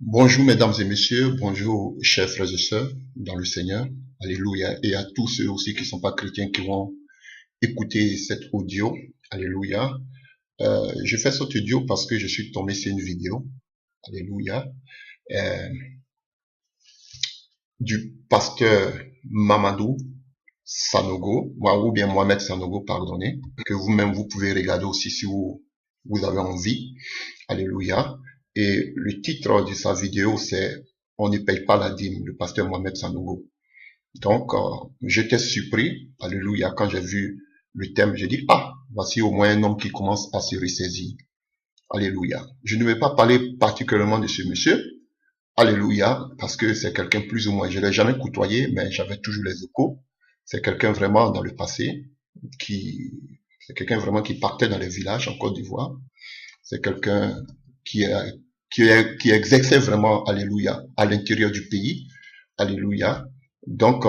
Bonjour mesdames et messieurs, bonjour chers frères et sœurs dans le Seigneur, alléluia, et à tous ceux aussi qui ne sont pas chrétiens qui vont écouter cet audio, alléluia. Je fais cet audio parce que je suis tombé sur une vidéo, alléluia, euh, du pasteur Mamadou Sanogo, ou bien Mohamed Sanogo, pardonnez, que vous-même vous pouvez regarder aussi si vous avez envie, alléluia. Et le titre de sa vidéo c'est On ne paye pas la dîme, le pasteur Mohamed Sanogo. Donc, j'étais surpris, alléluia, quand j'ai vu le thème, j'ai dit, ah, voici au moins un homme qui commence à se ressaisir. Alléluia. Je ne vais pas parler particulièrement de ce monsieur, alléluia, parce que c'est quelqu'un plus ou moins, je l'ai jamais côtoyé, mais j'avais toujours les échos. C'est quelqu'un vraiment dans le passé, qui, c'est quelqu'un vraiment qui partait dans les villages en Côte d'Ivoire. C'est quelqu'un qui, qui exerçait vraiment, alléluia, à l'intérieur du pays. Alléluia. Donc,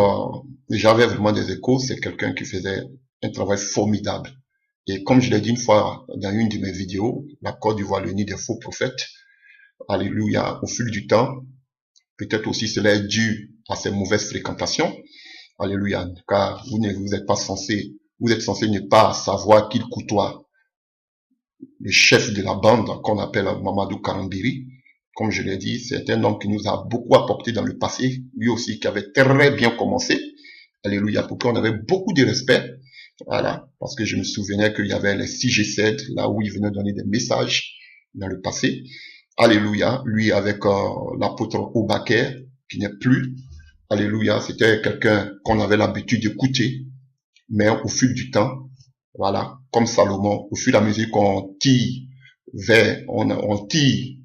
j'avais vraiment des échos. C'est quelqu'un qui faisait un travail formidable. Et comme je l'ai dit une fois dans une de mes vidéos, la Côte d'Ivoire, le nid des faux prophètes. Alléluia. Au fil du temps, peut-être aussi cela est dû à ses mauvaises fréquentations. Alléluia. Car vous êtes pas censé, vous êtes censé ne pas savoir qu'il côtoie le chef de la bande qu'on appelle Mamadou Karambiri. Comme je l'ai dit, c'est un homme qui nous a beaucoup apporté dans le passé, lui aussi qui avait très bien commencé. Alléluia, pour qui on avait beaucoup de respect. Voilà, parce que je me souvenais qu'il y avait les 6G7, là où il venait donner des messages dans le passé. Alléluia, lui avec l'apôtre Obaker, qui n'est plus. Alléluia, c'était quelqu'un qu'on avait l'habitude d'écouter, mais au fil du temps, voilà, comme Salomon, au fur et à mesure qu'on tire vers, on tire,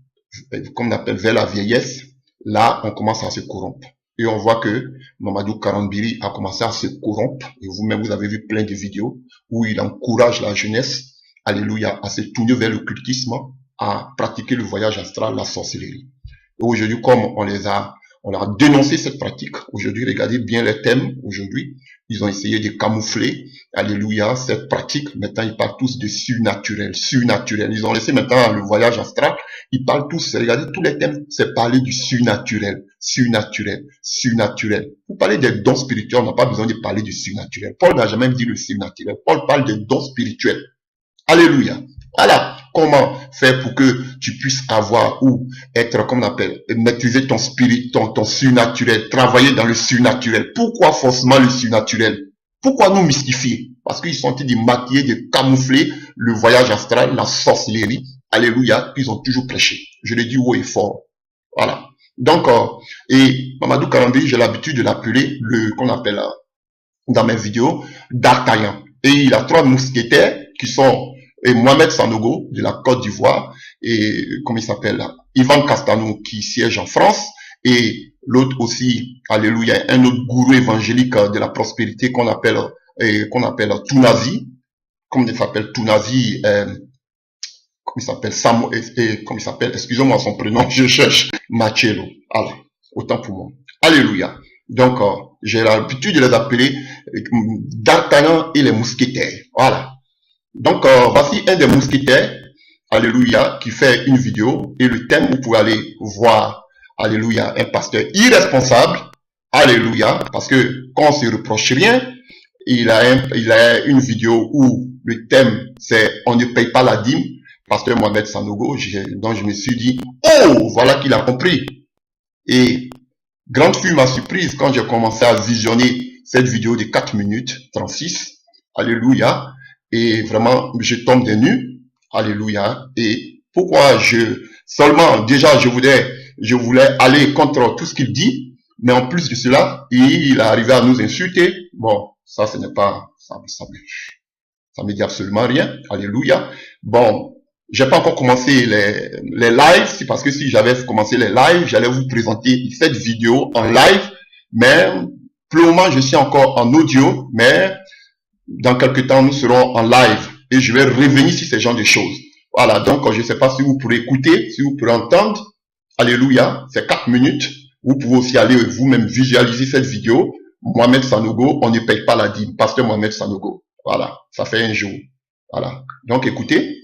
comme on appelle, vers la vieillesse, là, on commence à se corrompre. Et on voit que Mamadou Karambiri a commencé à se corrompre. Et vous-même, vous avez vu plein de vidéos où il encourage la jeunesse, alléluia, à se tourner vers l'occultisme, à pratiquer le voyage astral, la sorcellerie. Et aujourd'hui, comme on a dénoncé cette pratique. Aujourd'hui, regardez bien les thèmes. Aujourd'hui, ils ont essayé de camoufler, alléluia, cette pratique. Maintenant, ils parlent tous de surnaturel, surnaturel. Ils ont laissé maintenant le voyage astral. Ils parlent tous, regardez, tous les thèmes, c'est parler du surnaturel, surnaturel, surnaturel. Vous parlez des dons spirituels, on n'a pas besoin de parler du surnaturel. Paul n'a jamais dit le surnaturel. Paul parle des dons spirituels. Alléluia. Voilà comment faire pour que tu puisses avoir ou être, comme on appelle, maîtriser ton spirit, ton surnaturel, travailler dans le surnaturel. Pourquoi forcément le surnaturel? Pourquoi nous mystifier? Parce qu'ils sont en train de maquiller, de camoufler le voyage astral, la sorcellerie. Alléluia. Ils ont toujours prêché. Je le dis haut et fort. Voilà. Donc, et Mamadou Karambiri, j'ai l'habitude de l'appeler qu'on appelle dans mes vidéos, d'Artagnan. Et il a trois mousquetaires qui sont et Mohamed Sanogo de la Côte d'Ivoire et comment il s'appelle là, Ivan Castano qui siège en France et l'autre aussi, alléluia, un autre gourou évangélique de la prospérité qu'on appelle Tounazi, comme il s'appelle Tounazi, comme il s'appelle comme il s'appelle, excusez-moi son prénom, je cherche Machello. Alors, autant pour moi. Alléluia. Donc, j'ai l'habitude de les appeler D'Artagnan et les mousquetaires. Voilà. Donc, voici un des mousquetaires, alléluia, qui fait une vidéo. Et le thème, vous pouvez aller voir, alléluia, un pasteur irresponsable, alléluia, parce que quand on se reproche rien, il a une vidéo où le thème, c'est on ne paye pas la dîme, pasteur Mohamed Sanogo, donc je me suis dit, oh, voilà qu'il a compris. Et grande fut ma surprise quand j'ai commencé à visionner cette vidéo de 4 minutes 36. Alléluia. Et vraiment, je tombe des nues. Alléluia. Et pourquoi seulement, déjà, je voulais aller contre tout ce qu'il dit. Mais en plus de cela, il est arrivé à nous insulter. Bon, ça, ce n'est pas, ça me dit absolument rien. Alléluia. Bon, j'ai pas encore commencé les lives, c'est parce que si j'avais commencé les lives, j'allais vous présenter cette vidéo en live, mais pour le moment, je suis encore en audio, mais dans quelques temps, nous serons en live et je vais revenir sur ces genres de choses. Voilà, donc je ne sais pas si vous pourrez écouter, si vous pourrez entendre. Alléluia, c'est 4 minutes. Vous pouvez aussi aller vous-même visualiser cette vidéo. Mohamed Sanogo, on ne paye pas la dîme. Pasteur Mohamed Sanogo. Voilà, ça fait un jour. Voilà, donc écoutez.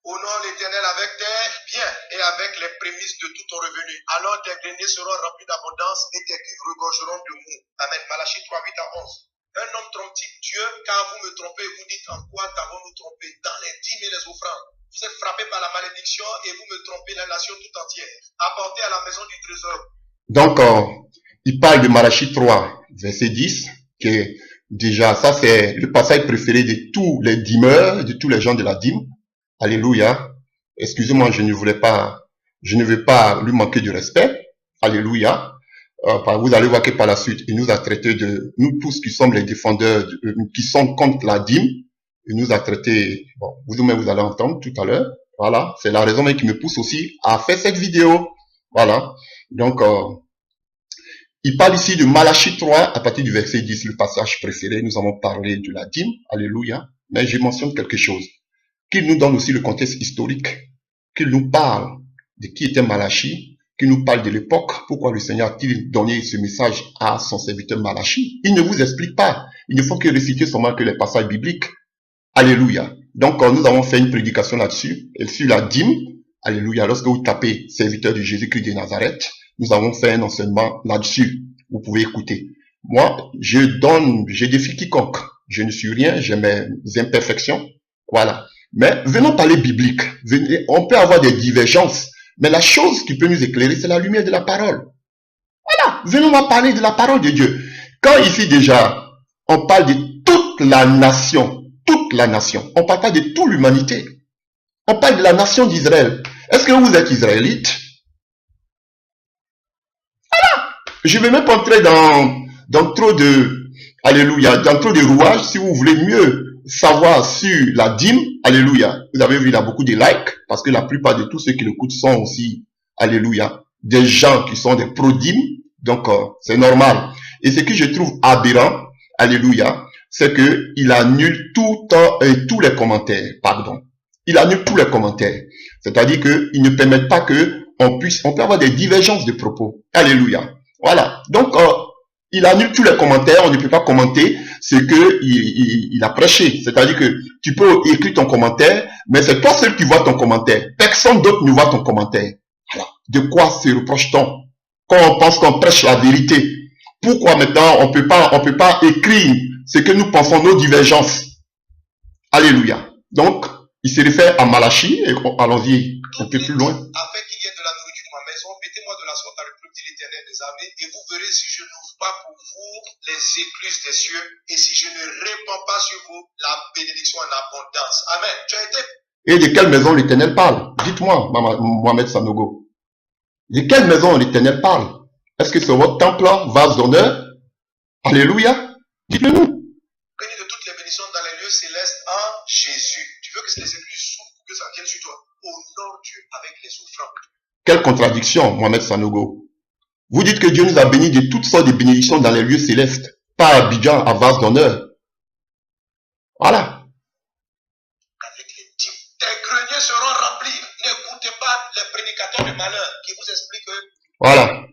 Honore l'Éternel avec tes biens et avec les prémices de tout ton revenu. Alors tes greniers seront remplis d'abondance et tes cuves regorgeront de mou. Amen. Malachie 3, 8 à 11. Un homme trompe-t-il Dieu, car vous me trompez, vous dites en quoi t'avons-nous trompé? Dans les dîmes et les offrandes. Vous êtes frappés par la malédiction et vous me trompez la nation tout entière. Apportez à la maison du trésor. Donc, il parle de Malachie 3, verset 10, que déjà, ça c'est le passage préféré de tous les dîmeurs, de tous les gens de la dîme. Alléluia. Excusez-moi, je ne veux pas lui manquer de respect. Alléluia. Vous allez voir que par la suite, il nous a traité de, nous tous qui sommes les défendeurs, qui sont contre la dîme, il nous a traité, bon, vous-même vous allez entendre tout à l'heure. Voilà. C'est la raison même qui me pousse aussi à faire cette vidéo. Voilà. Donc, il parle ici de Malachie 3 à partir du verset 10, le passage préféré. Nous avons parlé de la dîme. Alléluia. Mais je mentionne quelque chose. Qu'il nous donne aussi le contexte historique, qu'il nous parle de qui était Malachie, qu'il nous parle de l'époque, pourquoi le Seigneur a-t-il donné ce message à son serviteur Malachie. Il ne vous explique pas, il ne faut que réciter seulement que les passages bibliques. Alléluia. Donc nous avons fait une prédication là-dessus, sur la dîme. Alléluia. Lorsque vous tapez serviteur de Jésus-Christ de Nazareth, nous avons fait un enseignement là-dessus. Vous pouvez écouter. Moi, je défie quiconque. Je ne suis rien, j'ai mes imperfections. Voilà. Mais venons parler biblique. On peut avoir des divergences, mais la chose qui peut nous éclairer, c'est la lumière de la parole. Voilà, venons parler de la parole de Dieu. Quand ici déjà, on parle de toute la nation, on ne parle pas de toute l'humanité. On parle de la nation d'Israël. Est-ce que vous êtes israélite? Voilà. Je ne vais même pas entrer dans trop de, alléluia, dans trop de rouages, si vous voulez mieux savoir sur la dîme, alléluia. Vous avez vu, il y a beaucoup de likes, parce que la plupart de tous ceux qui l'écoutent sont aussi, alléluia, des gens qui sont des pro-dîmes, donc c'est normal. Et ce que je trouve aberrant, alléluia, c'est que il annule tous les commentaires, pardon. Il annule tous les commentaires. C'est-à-dire que il ne permet pas que on peut avoir des divergences de propos. Alléluia. Voilà. Donc, il annule tous les commentaires, on ne peut pas commenter ce que il a prêché. C'est-à-dire que tu peux écrire ton commentaire, mais c'est toi seul qui vois ton commentaire. Personne d'autre ne voit ton commentaire. Alors, de quoi se reproche-t-on quand on pense qu'on prêche la vérité? Pourquoi maintenant on peut pas écrire ce que nous pensons, nos divergences? Alléluia. Donc, il se réfère à Malachie, et allons-y un peu plus loin. Afin qu'il y ait de la nourriture dans ma maison, mettez-moi de la sorte dans le club de l'Éternel des armées, et vous verrez si je n'ouvre pas pour vous les écluses des cieux, et si je ne répands pas sur vous la bénédiction en abondance. Amen. Tu as été... Et de quelle maison l'Éternel parle? Dites-moi, Mohamed Sanogo. De quelle maison l'Éternel parle? Est-ce que c'est votre temple, vase d'honneur? Alléluia. Dites-le nous. Béni de toutes les bénédictions dans les lieux célestes en Jésus. Tu veux que les églises s'ouvrent pour que ça vienne sur toi? Honore Dieu avec les offrandes. Quelle contradiction, Mohamed Sanogo. Vous dites que Dieu nous a bénis de toutes sortes de bénédictions dans les lieux célestes. Pas à Abidjan, à vase d'honneur. Voilà. Avec les dîmes. Tes greniers seront remplis. N'écoutez pas les prédicateurs de malheur qui vous expliquent que... Voilà.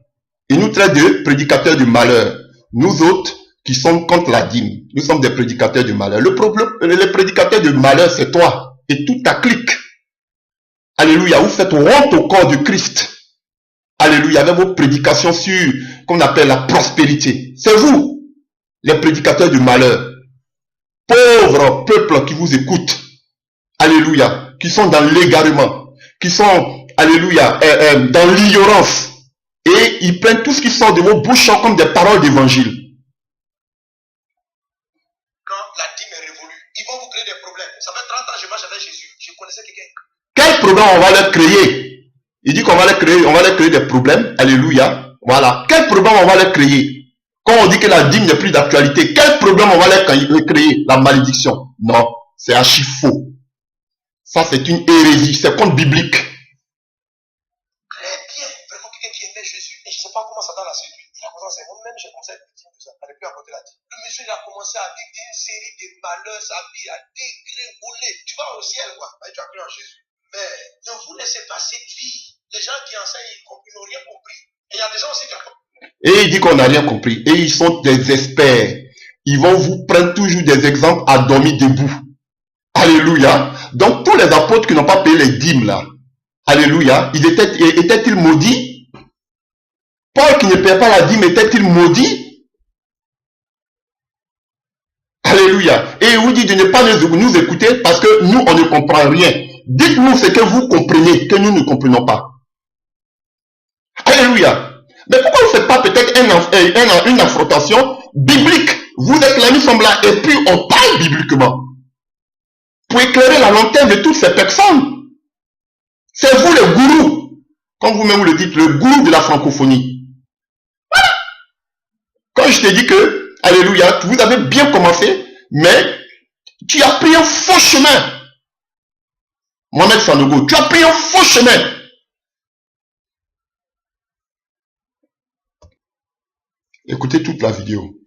Il nous traite de prédicateurs du malheur. Nous autres, qui sommes contre la dîme, nous sommes des prédicateurs du malheur. Le problème, les prédicateurs du malheur, c'est toi et toute ta clique. Alléluia. Vous faites honte au corps de Christ. Alléluia. Avec vos prédications sur, qu'on appelle la prospérité. C'est vous, les prédicateurs du malheur. Pauvres peuples qui vous écoutent. Alléluia. Qui sont dans l'égarement. Qui sont, alléluia, dans l'ignorance. Et ils prennent tout ce qui sort de vos bouches comme des paroles d'évangile. Quand la dîme est révolue, ils vont vous créer des problèmes. Ça fait 30 ans que je marche avec Jésus. Je connaissais quelqu'un. Quel problème on va leur créer? Il dit qu'on va leur créer des problèmes. Alléluia. Voilà. Quel problème on va leur créer? Quand on dit que la dîme n'est plus d'actualité, quel problème on va leur créer? La malédiction. Non. C'est archi faux. Ça, c'est une hérésie. C'est contre biblique. Et je ne sais pas comment ça dans la séduire. Il a commencé, moi-même, j'ai commencé à dire ça. Il n'avait plus à côté la dîme. Le monsieur, il a commencé à vivre une série de malheurs, sa vie a dégringolé. Tu vas au ciel, quoi. Tu as cru en Jésus. Mais ne vous laissez pas séduire. Les gens qui enseignent, ils n'ont rien compris. Et il y a des gens aussi qui ont compris. Et il dit qu'on n'a rien compris. Et ils sont des experts. Ils vont vous prendre toujours des exemples à dormir debout. Alléluia. Donc, tous les apôtres qui n'ont pas payé les dîmes, là, alléluia, étaient-ils maudits? Paul qui ne paie pas la dîme, était-il maudit? Alléluia. Et il vous dit de ne pas nous écouter parce que nous, on ne comprend rien. Dites-nous ce que vous comprenez, que nous ne comprenons pas. Alléluia. Mais pourquoi on ne fait pas peut-être une affrontation biblique? Vous êtes là, nous sommes là, et puis on parle bibliquement. Pour éclairer la lanterne de toutes ces personnes. C'est vous le gourou, comme vous-même vous le dites, le gourou de la francophonie. Voilà. Quand je t'ai dit que, alléluia, vous avez bien commencé, mais tu as pris un faux chemin. Mohamed Sanogo, tu as pris un faux chemin. Écoutez toute la vidéo.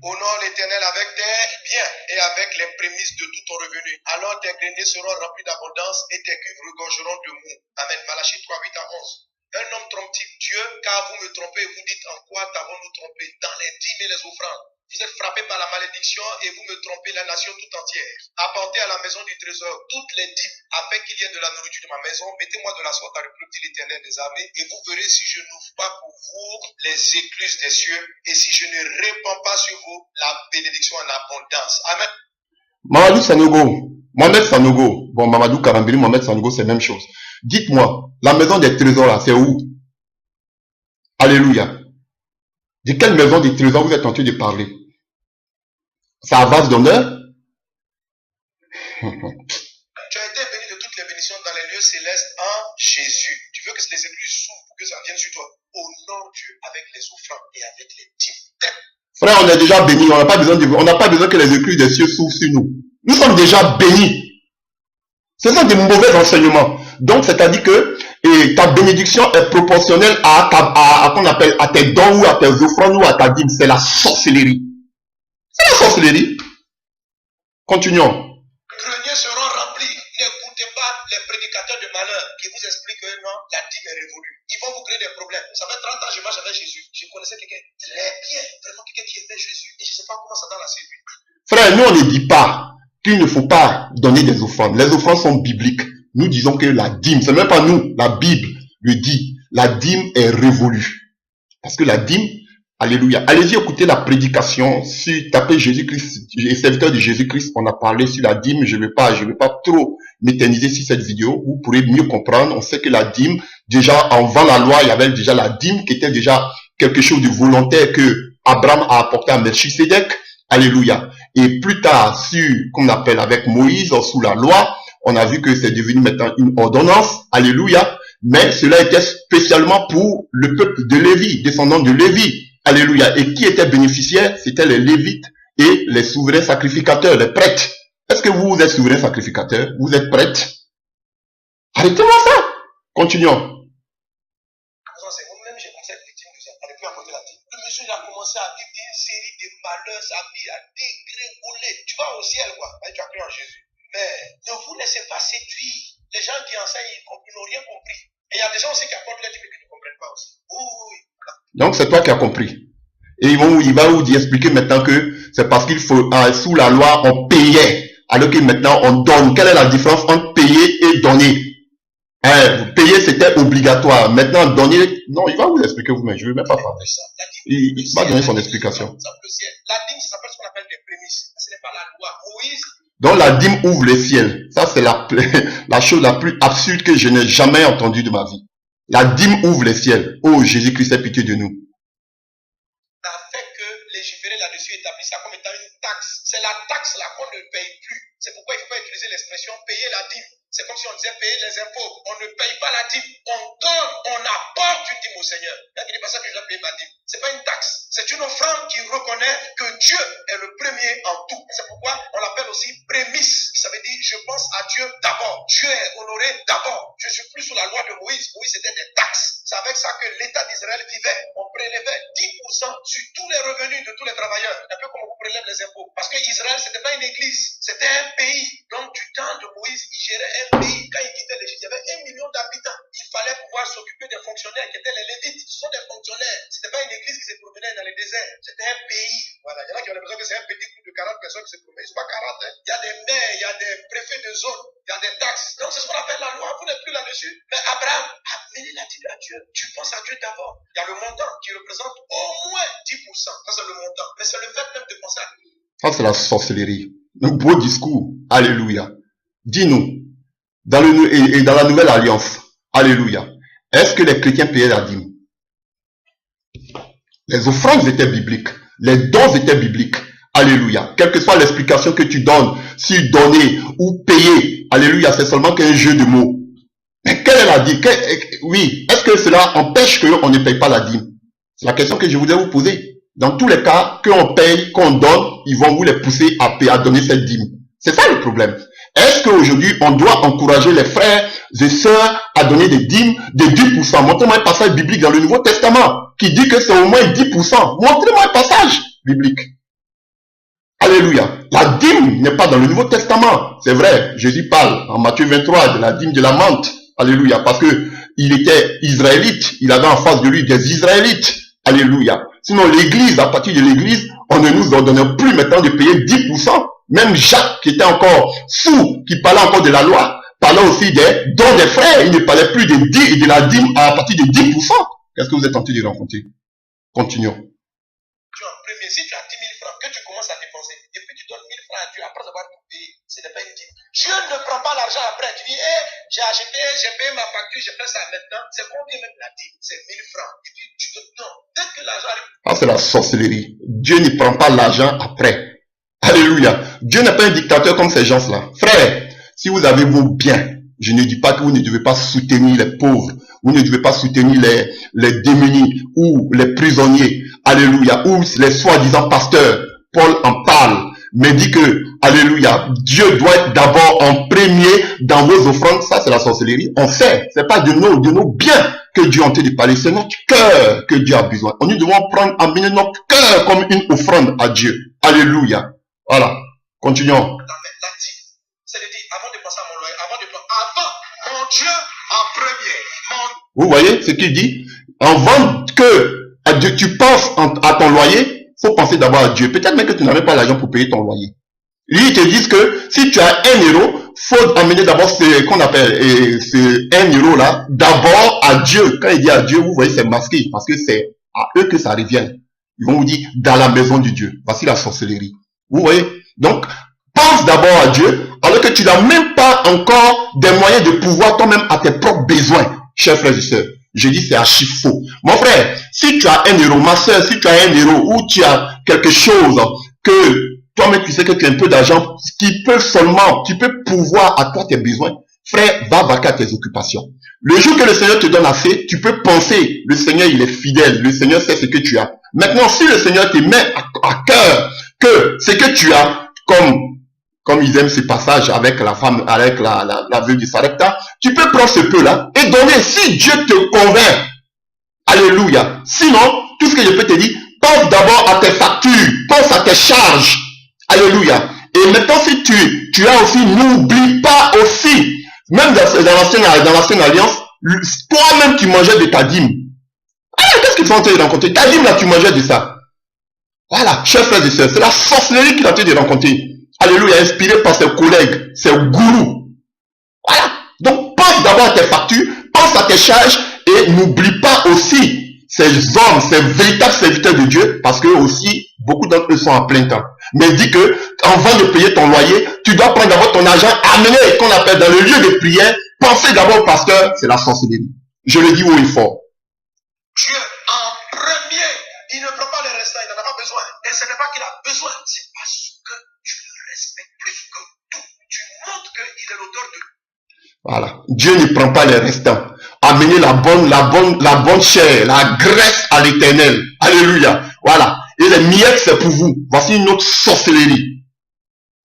Honore l'Éternel avec tes biens et avec les prémices de tout ton revenu. Alors tes greniers seront remplis d'abondance et tes cuves regorgeront de mou. Amen. Malachie 3, 8 à 11. Un homme trompe-t-il Dieu, car vous me trompez, vous dites en quoi t'avons-nous trompé? Dans les dîmes et les offrandes. Vous êtes frappés par la malédiction et vous me trompez, la nation tout entière. Apportez à la maison du trésor toutes les dîmes, afin qu'il y ait de la nourriture de ma maison. Mettez-moi de la sorte à reproduire l'Éternel des armées, et vous verrez si je n'ouvre pas pour vous les écluses des cieux, et si je ne répands pas sur vous la bénédiction en abondance. Amen. Mamadou Sanogo, Mohamed Sanogo, bon Mamadou Karambili, Mohamed Sanogo, c'est la même chose. Dites-moi, la maison des trésors là, c'est où? Alléluia. De quelle maison des trésors vous êtes en train de parler? C'est à vase d'honneur? Tu as été béni de toutes les bénédictions dans les lieux célestes en Jésus. Tu veux que les églises s'ouvrent pour que ça vienne sur toi. Honore Dieu avec les offrandes et avec les dîmes. Frère, on est déjà béni. On n'a pas besoin que les écluses des cieux s'ouvrent sur nous. Nous sommes déjà bénis. Ce sont des mauvais enseignements. Donc, c'est-à-dire que ta bénédiction est proportionnelle qu'on appelle à tes dons ou à tes offrandes ou à ta dîme. C'est la sorcellerie. C'est la sorcellerie. Continuons. Les greniers seront remplis. N'écoutez pas les prédicateurs de malheur qui vous expliquent que non, la dîme est révolue. Ils vont vous créer des problèmes. Ça fait 30 ans que je marche avec Jésus. Je connaissais quelqu'un très bien, vraiment quelqu'un qui aimait Jésus. Et je ne sais pas comment ça dans la séduit. Frère, nous on ne dit pas qu'il ne faut pas donner des offrandes. Les offrandes sont bibliques. Nous disons que la dîme, c'est même pas nous, la Bible le dit. La dîme est révolue. Parce que la dîme, alléluia. Allez-y écouter la prédication. Si tapez Jésus-Christ, les serviteurs de Jésus-Christ, on a parlé sur la dîme. Je vais pas trop m'éterniser sur cette vidéo. Vous pourrez mieux comprendre. On sait que la dîme, déjà avant la loi, il y avait déjà la dîme qui était déjà quelque chose de volontaire que Abraham a apporté à Melchisédek. Alléluia. Et plus tard, qu'on appelle avec Moïse, sous la loi, on a vu que c'est devenu maintenant une ordonnance. Alléluia. Mais cela était spécialement pour le peuple de Lévi, descendant de Lévi. Alléluia. Et qui était bénéficiaire? C'était les Lévites et les souverains sacrificateurs, les prêtres. Est-ce que vous êtes souverain sacrificateur? Vous êtes prêtre? Arrêtez-moi ça. Continuons. Moi-même, j'ai commencé à être victime de ça. On n'est plus à côté de la dîme. Le monsieur, il a commencé à vivre une série de malheurs, sa vie a dégringolé. Tu vas au ciel, quoi. Et tu as cru en Jésus. Mais ne vous laissez pas séduire. Les gens qui enseignent, ils n'ont rien compris. Et il y a des gens aussi qui apportent la dîme et qui ne comprennent pas aussi. Oui. Donc, c'est toi qui as compris. Et il va vous expliquer maintenant que c'est parce qu'il faut, sous la loi, on payait. Alors que maintenant, on donne. Quelle est la différence entre payer et donner? Payer, c'était obligatoire. Maintenant, donner, non, il va vous expliquer vous-même. Je ne vais même pas parler. Il va donner son explication. La dîme, ça s'appelle ce qu'on appelle des prémices. Ce n'est pas la loi. Moïse. Donc, la dîme ouvre les ciels. Ça, c'est la chose la plus absurde que je n'ai jamais entendue de ma vie. La dîme ouvre les ciels. Oh, Jésus-Christ, aie pitié de nous. Ça fait que légiférer là-dessus établit ça comme étant une taxe. C'est la taxe là qu'on ne paye plus. C'est pourquoi il ne faut pas utiliser l'expression payer la dîme. C'est comme si on disait payer les impôts. On ne paye pas la dîme. On donne, on apporte une dîme au Seigneur. Il n'est pas ça que je dois payer ma dîme. Ce n'est pas une taxe. C'est une offrande qui reconnaît que Dieu est le premier en tout. C'est pourquoi on l'appelle aussi prémisse. Ça veut dire je pense à Dieu d'abord. Dieu est honoré d'abord. Je ne suis plus sous la loi de Moïse. Moïse, c'était des taxes. C'est avec ça que l'État d'Israël vivait. On prélevait 10% sur tous les revenus de tous les travailleurs. Un peu comme on prélève les impôts. Parce que Israël, ce n'était pas une église. C'était un pays. Donc, du temps de Moïse, il gérait un pays. Quand il quittait l'Égypte, il y avait 1 million d'habitants. Il fallait pouvoir s'occuper des fonctionnaires qui étaient les Lévites. Ce sont des fonctionnaires. Ce n'était pas une église qui se promenait dans les déserts. C'était un pays. Voilà. Il y en a qui ont l'impression que c'est un petit groupe de 40 personnes qui se promènent. Ils ne sont pas 40. Hein. Il y a des maires, il y a des préfets de zone, il y a des taxes. Donc c'est ce qu'on appelle la loi. Vous n'êtes plus là-dessus. Mais Abraham a mené la dîme à Dieu. Tu penses à Dieu d'abord. Il y a le montant qui représente au moins 10%. Ça c'est le montant. Mais c'est le fait même de penser à lui. Ça c'est la sorcellerie. Un beau discours. Alléluia. Dis-nous, dans la nouvelle alliance, alléluia, est-ce que les chrétiens payaient la dîme? Les offrandes étaient bibliques. Les dons étaient bibliques. Alléluia. Quelle que soit l'explication que tu donnes, si donner ou payer, alléluia, c'est seulement qu'un jeu de mots. Mais quelle est la dîme? Oui, est-ce que cela empêche qu'on ne paye pas la dîme? C'est la question que je voudrais vous poser. Dans tous les cas, qu'on paye, qu'on donne, ils vont vous les pousser à payer, à donner cette dîme. C'est ça le problème. Est-ce qu'aujourd'hui, on doit encourager les frères et sœurs à donner des dîmes de 10%? Montrez-moi un passage biblique dans le Nouveau Testament qui dit que c'est au moins 10%. Montrez-moi un passage biblique. Alléluia. La dîme n'est pas dans le Nouveau Testament. C'est vrai, Jésus parle en Matthieu 23 de la dîme de la menthe. Alléluia. Parce que il était israélite. Il avait en face de lui des Israélites. Alléluia. Sinon, l'église, à partir de l'église, on ne nous ordonne plus maintenant de payer 10%. Même Jacques, qui était encore fou, qui parlait encore de la loi, parlait aussi des dons des frères. Il ne parlait plus de la dîme à partir de 10%. Qu'est-ce que vous êtes tenté de rencontrer? Continuons. Tu en premier, si tu as 10 000 francs, que tu commences à dépenser, et puis tu donnes 1000 francs à Dieu après avoir tout payé, ce n'est pas une dîme. Dieu ne prend pas l'argent après. Tu dis, j'ai acheté, j'ai payé ma facture, j'ai fait ça maintenant. C'est combien même la dîme? C'est 1000 francs. Et puis tu te non. Dès que l'argent arrive. Ah, c'est la sorcellerie. Dieu ne prend pas l'argent après. Alléluia. Dieu n'est pas un dictateur comme ces gens-là. Frère, si vous avez vos biens, je ne dis pas que vous ne devez pas soutenir les pauvres, vous ne devez pas soutenir les démunis ou les prisonniers. Alléluia. Ou les soi-disant pasteurs. Paul en parle, mais dit que, alléluia, Dieu doit être d'abord en premier dans vos offrandes. Ça, c'est la sorcellerie. On sait, c'est pas de nos biens que Dieu est en train de parler. C'est notre cœur que Dieu a besoin. Nous devons amener notre cœur comme une offrande à Dieu. Alléluia. Voilà, continuons. La dîme, c'est de dire, avant de penser à mon loyer, avant mon Dieu en premier. Vous voyez ce qu'il dit? Avant que tu penses à ton loyer, il faut penser d'abord à Dieu. Peut-être même que tu n'avais pas l'argent pour payer ton loyer. Lui, ils te disent que si tu as 1 euro, faut amener d'abord ce qu'on appelle ce 1 euro là, d'abord à Dieu. Quand il dit à Dieu, vous voyez, c'est masqué, parce que c'est à eux que ça revient. Ils vont vous dire, dans la maison de Dieu. Voici la sorcellerie. Vous voyez? Donc, pense d'abord à Dieu, alors que tu n'as même pas encore des moyens de pouvoir toi-même à tes propres besoins, chers frères et sœurs. Je dis c'est archi faux. Mon frère, si tu as 1 euro, ma soeur, si tu as 1 euro, ou tu as quelque chose que toi-même tu sais que tu as un peu d'argent, qui peut seulement, tu peux pouvoir à toi tes besoins, frère, va vaquer à tes occupations. Le jour que le Seigneur te donne assez, tu peux penser, le Seigneur il est fidèle, le Seigneur sait ce que tu as. Maintenant, si le Seigneur te met à cœur que ce que tu as, comme ils aiment ce passage avec la femme, avec la veuve du Sarepta, tu peux prendre ce peu-là et donner si Dieu te convainc. Alléluia. Sinon, tout ce que je peux te dire, pense d'abord à tes factures, pense à tes charges. Alléluia. Et maintenant, si tu as aussi, n'oublie pas aussi, même dans l'ancienne alliance, toi-même tu mangeais de ta dîme. Qu'est-ce qu'ils sont en train de rencontrer? Ta dîme là, tu mangeais de ça. Voilà, chers frères et sœurs, c'est la sorcellerie qu'il a en train de rencontrer. Alléluia, inspiré par ses collègues, ses gourous. Voilà. Donc, pense d'abord à tes factures, pense à tes charges et n'oublie pas aussi ces hommes, ces véritables serviteurs de Dieu, parce que aussi, beaucoup d'entre eux sont à plein temps. Mais dis que, avant de payer ton loyer, tu dois prendre d'abord ton argent, amener, qu'on appelle dans le lieu de prière, penser d'abord au pasteur, c'est la sorcellerie. Je le dis haut et fort. Dieu en premier, il ne prend pas les restants, il n'en a pas besoin. Et ce n'est pas qu'il a besoin, c'est parce que tu le respectes plus que tout. Tu montres qu'il est l'auteur de. Voilà. Dieu ne prend pas les restants. Amenez la bonne chair, la graisse à l'Éternel. Alléluia. Voilà. Et les miettes, c'est pour vous. Voici une autre sorcellerie.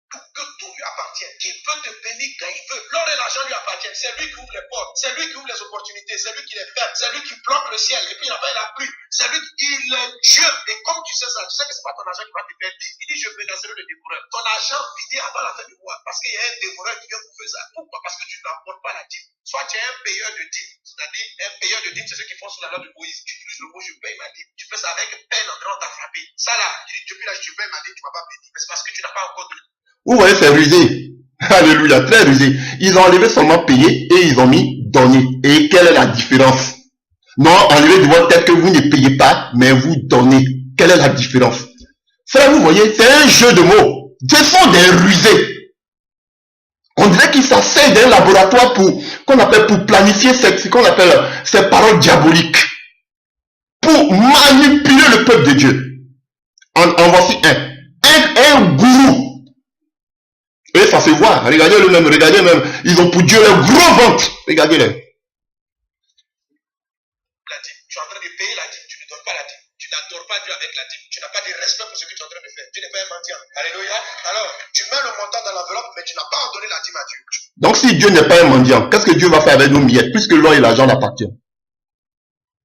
Que tout lui appartient. appartient. Il peut te bénir quand il veut. L'or et l'argent lui appartiennent. C'est lui qui ouvre les portes. C'est lui qui ouvre les opportunités. C'est lui qui les ferme. C'est lui qui bloque le ciel. Et puis il a la pluie. C'est lui qui est Dieu. Et comme tu sais ça, tu sais que ce n'est pas ton argent qui va te faire vivre. Il dit, je menacerai le dévoreur. Ton argent finit avant la fin du mois. Parce qu'il y a un dévoreur qui vient bouffer ça. Pourquoi? Parce que tu n'apportes pas la dîme. Soit tu es un payeur de dîme. C'est-à-dire, un payeur de dîme, c'est ceux qui font sous la loi de Moïse. Tu utilises le mot, je paye ma dîme. Tu fais ça avec peine en train de t'attraper. Ça là, depuis là, je paye ma dîme, tu ne vas pas payer. Mais c'est parce que tu n'as pas encore donné. Vous voyez, c'est rusé. Alléluia, très rusé. Ils ont enlevé seulement payé et ils ont mis donner. Et quelle est la différence? Non, enlevez de votre tête que vous ne payez pas, mais vous donnez. Quelle est la différence? Frère, vous voyez, c'est un jeu de mots. Ce sont des rusés. On dirait qu'ils s'asseyent d'un laboratoire pour planifier qu'on appelle ces paroles diaboliques. Pour manipuler le peuple de Dieu. En voici un gourou. Et ça se voit. Regardez-le même, regardez même. Ils ont pour Dieu les gros ventres. Regardez-les. La dîme. Tu es en train de payer la dîme. Tu ne donnes pas la dîme. Tu n'adores pas Dieu avec la dîme. Tu n'as pas de respect pour ce que tu es en train de faire. Tu n'es pas un mendiant. Alléluia. Alors, tu mets le montant dans l'enveloppe, mais tu n'as pas donné la dîme à Dieu. Donc, si Dieu n'est pas un mendiant, qu'est-ce que Dieu va faire avec nos miettes, puisque l'or et l'argent l'appartiennent?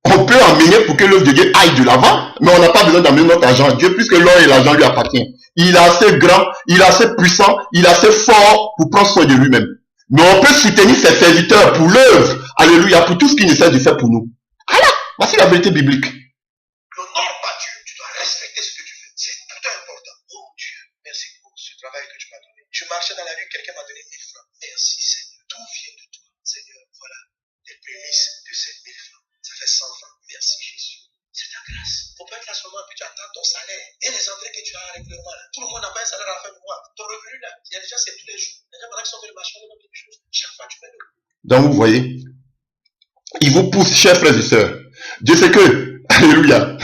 On peut emmener pour que l'œuvre de Dieu aille de l'avant, mais on n'a pas besoin d'amener notre argent à Dieu, puisque l'or et l'argent lui appartiennent. Il est assez grand, il est assez puissant, il est assez fort pour prendre soin de lui-même. Mais on peut soutenir ses serviteurs pour l'œuvre, alléluia, pour tout ce qu'il essaie de faire pour nous. Alors, voici la vérité biblique. N'honore pas Dieu, tu dois respecter ce que tu fais. C'est tout important. Oh Dieu, merci pour ce travail que tu m'as donné. Je marchais dans la rue, quelqu'un m'a donné 1000 francs. Merci Seigneur, tout vient de toi. Seigneur, voilà, les prémices de ces 1000 francs. Ça fait 100 francs. Merci Jésus. C'est ta grâce. Faut pas être là seulement et puis tu attends ton salaire. Et les entrées que tu as régulièrement là. Tout le monde n'a pas un salaire à la fin du mois. Ton revenu là, il y a des gens, c'est tous les jours. Les gens, pendant qu'ils sont dans le marché, on donne quelque chose. Chaque fois, tu fais le. Donc, vous voyez, il vous pousse, chers frères et sœurs. Dieu sait que, alléluia,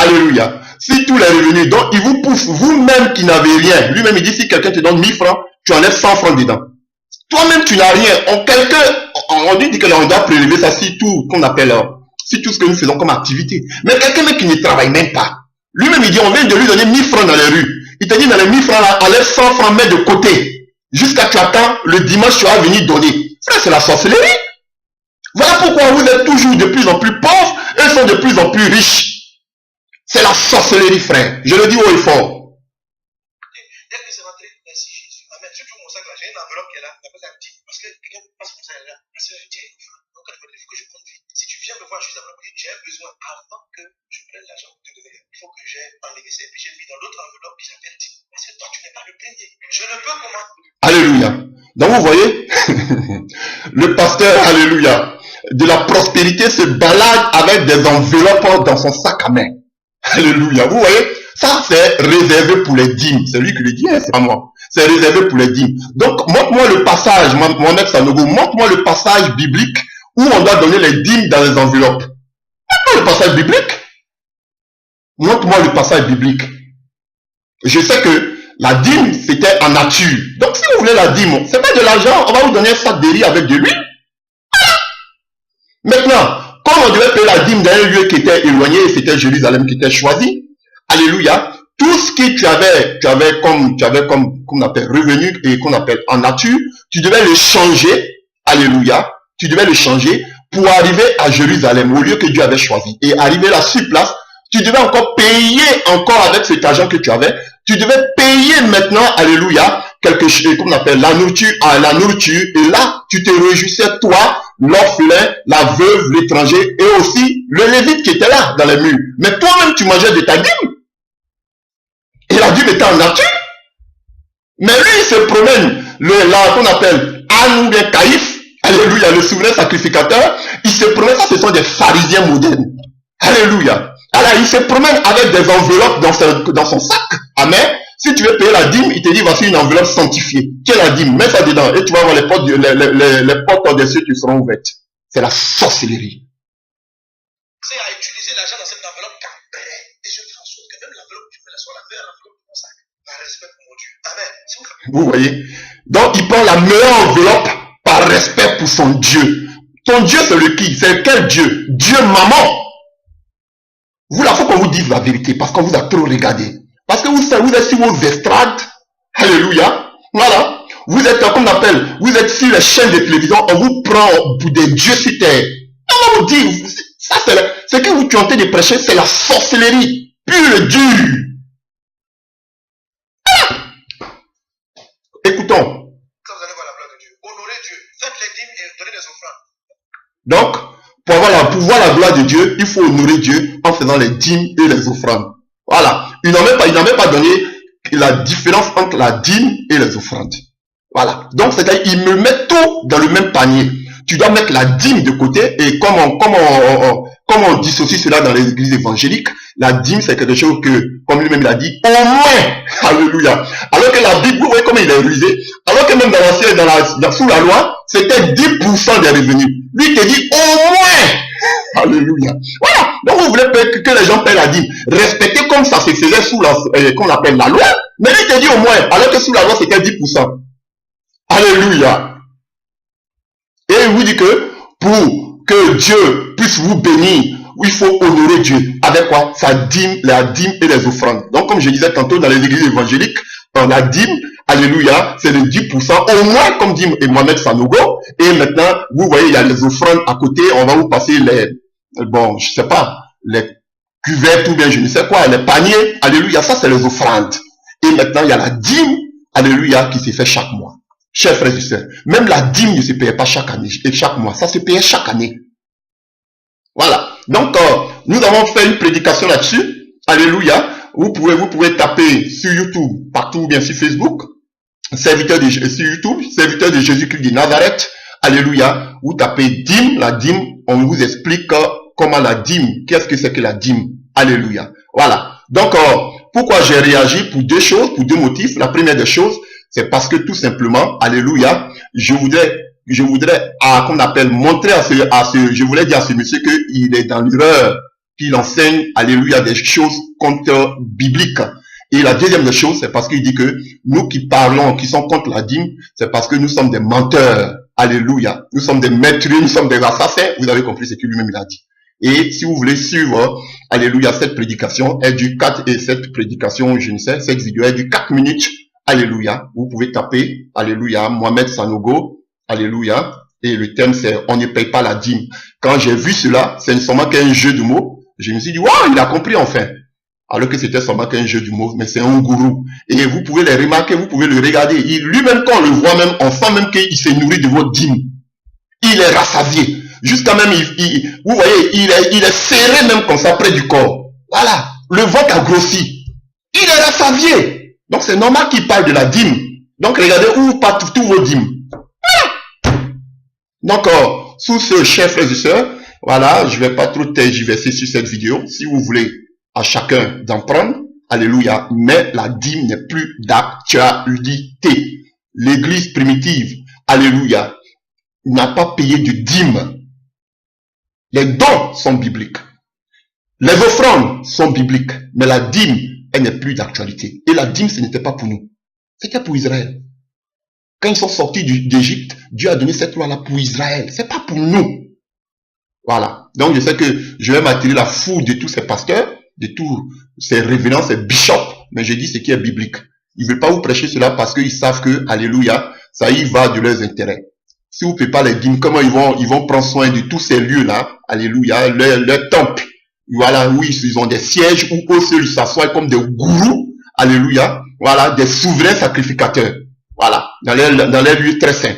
alléluia, si tous les revenus, donc il vous pousse, vous-même qui n'avez rien, lui-même il dit, si quelqu'un te donne 1000 francs, tu enlèves 100 francs dedans. Toi-même, tu n'as rien. On dit que on doit prélever ça si tout qu'on appelle, si tout ce que nous faisons comme activité. Mais quelqu'un qui ne travaille même pas, lui-même il dit, on vient de lui donner 1000 francs dans les rues. Il te dit, dans les 1000 francs là, enlève 100 francs, mets de côté. Jusqu'à tu attends, le dimanche, tu vas venir donner. Ça, c'est la sorcellerie. Voilà pourquoi vous êtes toujours de plus en plus pauvres et sont de plus en plus riches. C'est la sorcellerie, frère. Je le dis haut et fort. Dès que c'est rentré, merci Jésus. Amen. Surtout mon sac là, j'ai une enveloppe qui est là, parce que quelqu'un passe comme ça là. Parce que j'ai une fois, donc il faut que je conduise. Si tu viens me voir, je suis enveloppe, j'ai un besoin avant que je prenne l'argent pour te donner. Il faut que j'ai enlevé ça et puis j'ai mis dans l'autre enveloppe qui s'appelle dit. Parce que toi, tu n'es pas le premier. Je ne peux comment. Alléluia. Donc vous voyez, le pasteur, alléluia, de la prospérité se balade avec des enveloppes dans son sac à main. Alléluia. Vous voyez, ça c'est réservé pour les dîmes. C'est lui qui le dit, hein, c'est pas moi. C'est réservé pour les dîmes. Donc, montre-moi le passage, Mohamed Sanogo, montre-moi le passage biblique où on doit donner les dîmes dans les enveloppes. Montre-moi le passage biblique. Montre-moi le passage biblique. Je sais que la dîme, c'était en nature. Donc, si vous voulez la dîme, c'est pas de l'argent, on va vous donner un sac de riz avec de l'huile. Maintenant, comme on devait payer la dîme dans un lieu qui était éloigné, et c'était Jérusalem qui était choisi, alléluia, tout ce que tu avais comme qu'on appelle revenu et qu'on appelle en nature, tu devais le changer, alléluia, tu devais le changer pour arriver à Jérusalem, au lieu que Dieu avait choisi. Et arriver là sur place, tu devais encore payer encore avec cet argent que tu avais, tu devais payer maintenant, alléluia, quelque chose qu'on appelle la nourriture, et là, tu te réjouissais, toi, l'orphelin, la veuve, l'étranger, et aussi le lévite qui était là, dans les murs. Mais toi-même, tu mangeais de ta dîme. Et la dîme était en nature. Mais lui, il se promène, qu'on appelle Anne ou bien Caïphe, alléluia, le souverain sacrificateur, il se promène, ça ce sont des pharisiens modernes. Alléluia. Alors, il se promène avec des enveloppes dans son sac. Amen. Si tu veux payer la dîme, il te dit, voici une enveloppe sanctifiée. Quelle est la dîme? Mets ça dedans et tu vas voir les portes des cieux qui seront ouvertes. C'est la sorcellerie. C'est à utiliser l'argent dans cette enveloppe qu'après, et je fais en sorte que même l'enveloppe, tu me la sois la meilleure enveloppe de mon sac. Par respect pour mon Dieu. Amen. Vous voyez? Donc, il prend la meilleure enveloppe par respect pour son Dieu. Ton Dieu, c'est le qui? C'est quel Dieu? Dieu maman. Vous, là, faut qu'on vous dise la vérité parce qu'on vous a trop regardé. Parce que vous êtes sur vos estrades. Alléluia. Voilà. Vous êtes, comme on appelle, vous êtes sur les chaînes de télévision, on vous prend pour des dieux sur terre. On va vous dire, ça c'est ce que vous tentez de prêcher, c'est la sorcellerie pure et dure. Écoutons. Quand vous allez voir la gloire de Dieu, honorez Dieu, faites les dîmes et donnez des offrandes. Donc, pour voir la gloire de Dieu, il faut honorer Dieu en faisant les dîmes et les offrandes. Voilà. Il n'a même pas donné la différence entre la dîme et les offrandes. Voilà. Donc, c'est-à-dire, il me met tout dans le même panier. Tu dois mettre la dîme de côté et comme on dissocie cela dans les églises évangéliques, la dîme, c'est quelque chose que, comme lui-même l'a dit, au moins, alléluia. Alors que la Bible, vous voyez comment il est rusé, alors que même dans l'ancien, sous la loi, c'était 10% des revenus. Lui, il te dit au moins, alléluia. Voilà. Donc, vous voulez que les gens paient la dîme. Respectez comme ça se faisait sous qu'on appelle la loi, mais lui, il te dit au moins, alors que sous la loi, c'était 10%. Alléluia. Et il vous dit que pour que Dieu puisse vous bénir, il faut honorer Dieu. Avec quoi? Sa dîme, la dîme et les offrandes. Donc, comme je disais tantôt dans les églises évangéliques, la dîme, alléluia, c'est de 10%, au moins, comme dit Mohamed Sanogo. Et maintenant, vous voyez, il y a les offrandes à côté. On va vous passer je sais pas, les cuvertes ou bien je ne sais quoi, les paniers. Alléluia, ça c'est les offrandes. Et maintenant, il y a la dîme, alléluia, qui se fait chaque mois. Chers frères et sœurs, même la dîme ne se payait pas chaque année et chaque mois, ça se payait chaque année. Voilà. Donc, nous avons fait une prédication là-dessus. Alléluia. Vous pouvez taper sur YouTube, partout ou bien sur Facebook, sur YouTube, serviteur de Jésus-Christ de Nazareth. Alléluia. Vous tapez dîme, la dîme, on vous explique comment la dîme, qu'est-ce que c'est que la dîme. Alléluia. Voilà. Donc, pourquoi j'ai réagi? Pour deux choses, pour deux motifs. La première des choses, c'est parce que tout simplement, alléluia, je voudrais, qu'on appelle, montrer je voulais dire à ce monsieur qu'il est dans l'erreur, qu'il enseigne, alléluia, des choses contre bibliques. Et la deuxième des choses, c'est parce qu'il dit que nous qui parlons, qui sommes contre la dîme, c'est parce que nous sommes des menteurs. Alléluia. Nous sommes des meurtriers, nous sommes des assassins. Vous avez compris ce que lui-même il a dit. Et si vous voulez suivre, alléluia, cette prédication, elle dure 4 et cette prédication, je ne sais, cette vidéo, elle dure 4 minutes. Alléluia. Vous pouvez taper, alléluia, Mohamed Sanogo, alléluia. Et le thème, c'est on ne paye pas la dîme. Quand j'ai vu cela, c'est seulement qu'un jeu de mots. Je me suis dit, waouh, il a compris enfin. Alors que c'était seulement qu'un jeu de mots, mais c'est un gourou. Et vous pouvez les remarquer, vous pouvez le regarder. Lui-même, quand on le voit même, on sent même qu'il se nourrit de votre dîme. Il est rassasié. Jusqu'à même, vous voyez, il est serré même comme ça près du corps. Voilà. Le ventre a grossi. Il est rassasié. Donc, c'est normal qu'il parle de la dîme. Donc, regardez où partent tous vos dîmes. Donc, sous ce, chers frères et sœurs, voilà, je ne vais pas trop tergiverser sur cette vidéo. Si vous voulez à chacun d'en prendre, alléluia, mais la dîme n'est plus d'actualité. L'église primitive, alléluia, n'a pas payé de dîme. Les dons sont bibliques. Les offrandes sont bibliques, mais la dîme, elle n'est plus d'actualité. Et la dîme, ce n'était pas pour nous. C'était pour Israël. Quand ils sont sortis d'Égypte, Dieu a donné cette loi-là pour Israël. C'est pas pour nous. Voilà. Donc, je sais que je vais m'attirer la foule de tous ces pasteurs, de tous ces révérends, ces bishops, mais je dis ce qui est biblique. Ils ne veulent pas vous prêcher cela parce qu'ils savent que, alléluia, ça y va de leurs intérêts. Si vous ne payez pas les dîmes, comment ils vont prendre soin de tous ces lieux-là, alléluia, leur temple. Voilà, oui, ils ont des sièges où eux seuls s'assoient comme des gourous, alléluia, voilà, des souverains sacrificateurs, voilà, dans les lieux très saints.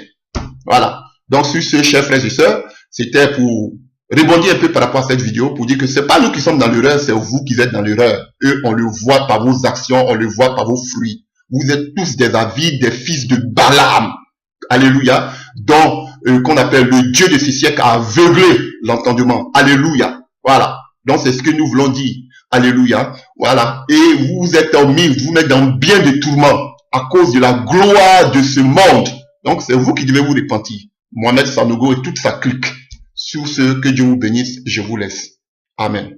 Voilà. Donc, sur ce, chers frères et sœurs, c'était pour rebondir un peu par rapport à cette vidéo, pour dire que c'est pas nous qui sommes dans l'erreur, c'est vous qui êtes dans l'erreur. Eux, on le voit par vos actions, on le voit par vos fruits. Vous êtes tous des avis, des fils de Balaam. Alléluia. Donc, qu'on appelle le Dieu de ce siècle a aveuglé l'entendement. Alléluia. Voilà. Donc, c'est ce que nous voulons dire. Alléluia. Voilà. Et vous êtes mis, vous mettez dans bien des tourments à cause de la gloire de ce monde. Donc, c'est vous qui devez vous repentir. Mohamed Sanogo et toute sa clique. Sur ce, que Dieu vous bénisse, je vous laisse. Amen.